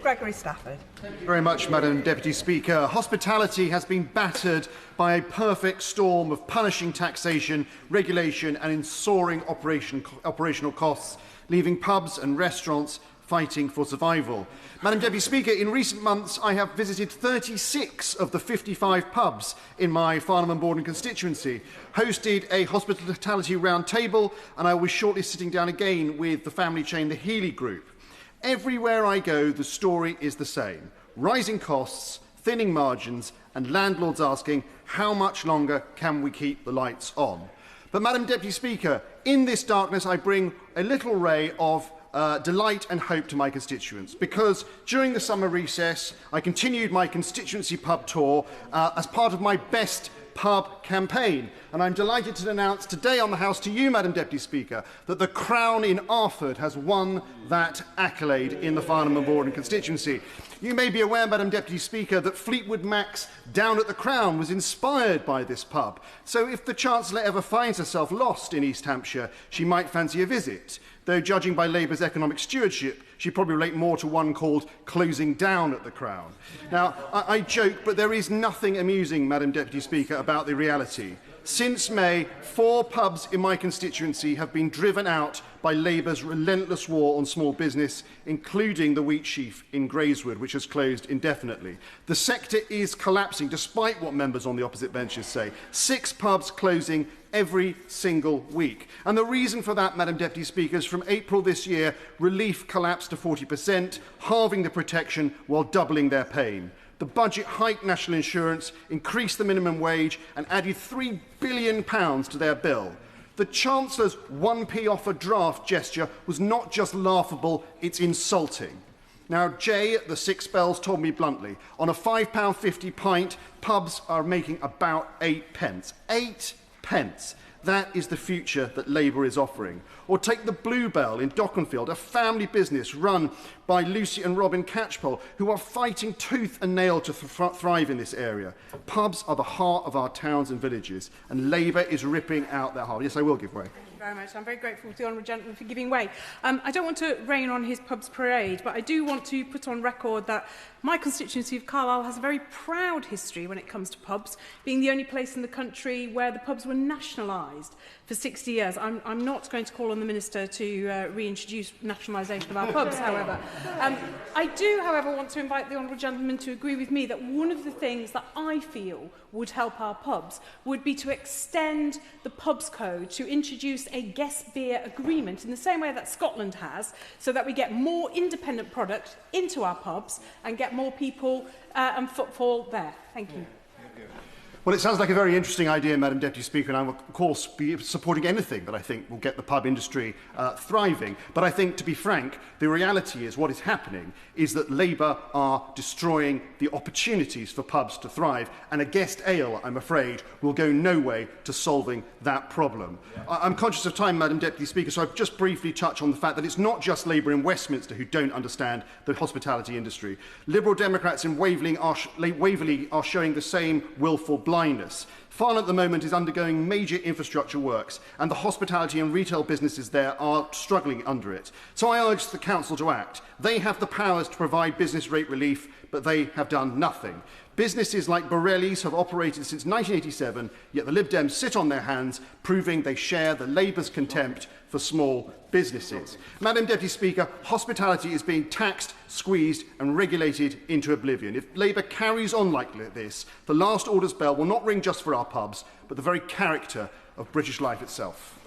Gregory Stafford. Thank you very much, Madam Deputy Speaker. Hospitality has been battered by a perfect storm of punishing taxation, regulation and in soaring operational costs, leaving pubs and restaurants fighting for survival. Madam Deputy Speaker, in recent months I have visited 36 of the 55 pubs in my Farnham and Borden constituency, hosted a hospitality round table, and I was shortly sitting down again with the family chain The Healy Group. Everywhere I go, the story is the same. Rising costs, thinning margins, and landlords asking, how much longer can we keep the lights on? But, Madam Deputy Speaker, in this darkness I bring a little ray of delight and hope to my constituents, because during the summer recess I continued my constituency pub tour as part of my Best Pub campaign, and I'm delighted to announce today on the House to you, Madam Deputy Speaker, that the Crown in Arford has won that accolade in the Farnham and Borden constituency. You may be aware, Madam Deputy Speaker, that Fleetwood Mac's Down at the Crown was inspired by this pub, so if the Chancellor ever finds herself lost in East Hampshire, she might fancy a visit. Though judging by Labour's economic stewardship, she'd probably relate more to one called Closing Down at the Crown. Now, I joke, but there is nothing amusing, Madam Deputy Speaker, about the reality. Since May, 4 pubs in my constituency have been driven out by Labour's relentless war on small business, including the Wheat Sheaf in Greyswood, which has closed indefinitely. The sector is collapsing, despite what members on the opposite benches say. 6 pubs closing every single week. And the reason for that, Madam Deputy Speaker, is from April this year, relief collapsed to 40%, halving the protection while doubling their pain. The budget hiked national insurance, increased the minimum wage and added £3 billion to their bill. The Chancellor's 1p off a draft gesture was not just laughable, it's insulting. Now, Jay at the Six Bells told me bluntly, on a £5.50 pint, pubs are making about 8 pence. 8 pence. That is the future that Labour is offering. Or take the Bluebell in Dockenfield, a family business run by Lucy and Robin Catchpole, who are fighting tooth and nail to thrive in this area. Pubs are the heart of our towns and villages, and Labour is ripping out their heart. Yes, I will give way. Thank you very much. I'm very grateful to the honourable gentleman for giving way. I don't want to rain on his pub's parade, but I do want to put on record that my constituency of Carlisle has a very proud history when it comes to pubs, being the only place in the country where the pubs were nationalised for 60 years. I'm not going to call on the Minister to reintroduce nationalisation of our pubs, however. I do, however, want to invite the honourable gentleman to agree with me that one of the things that I feel would help our pubs would be to extend the pubs code to introduce a guest beer agreement in the same way that Scotland has, so that we get more independent product into our pubs and get more people and footfall there. Thank you. Well, it sounds like a very interesting idea, Madam Deputy Speaker, and I will, of course, be supporting anything that I think will get the pub industry thriving. But I think, to be frank, the reality is what is happening is that Labour are destroying the opportunities for pubs to thrive, and a guest ale, I'm afraid, will go no way to solving that problem. I'm conscious of time, Madam Deputy Speaker, so I'll just briefly touch on the fact that it's not just Labour in Westminster who don't understand the hospitality industry. Liberal Democrats in Waverley are showing the same willful blindness. Farnham at the moment is undergoing major infrastructure works, and the hospitality and retail businesses there are struggling under it. So I urge the Council to act. They have the powers to provide business rate relief, but they have done nothing. Businesses like Borelli's have operated since 1987, yet the Lib Dems sit on their hands, proving they share the Labour's contempt for small businesses. Madam Deputy Speaker, hospitality is being taxed, squeezed and regulated into oblivion. If Labour carries on like this, the last orders bell will not ring just for our pubs, but the very character of British life itself.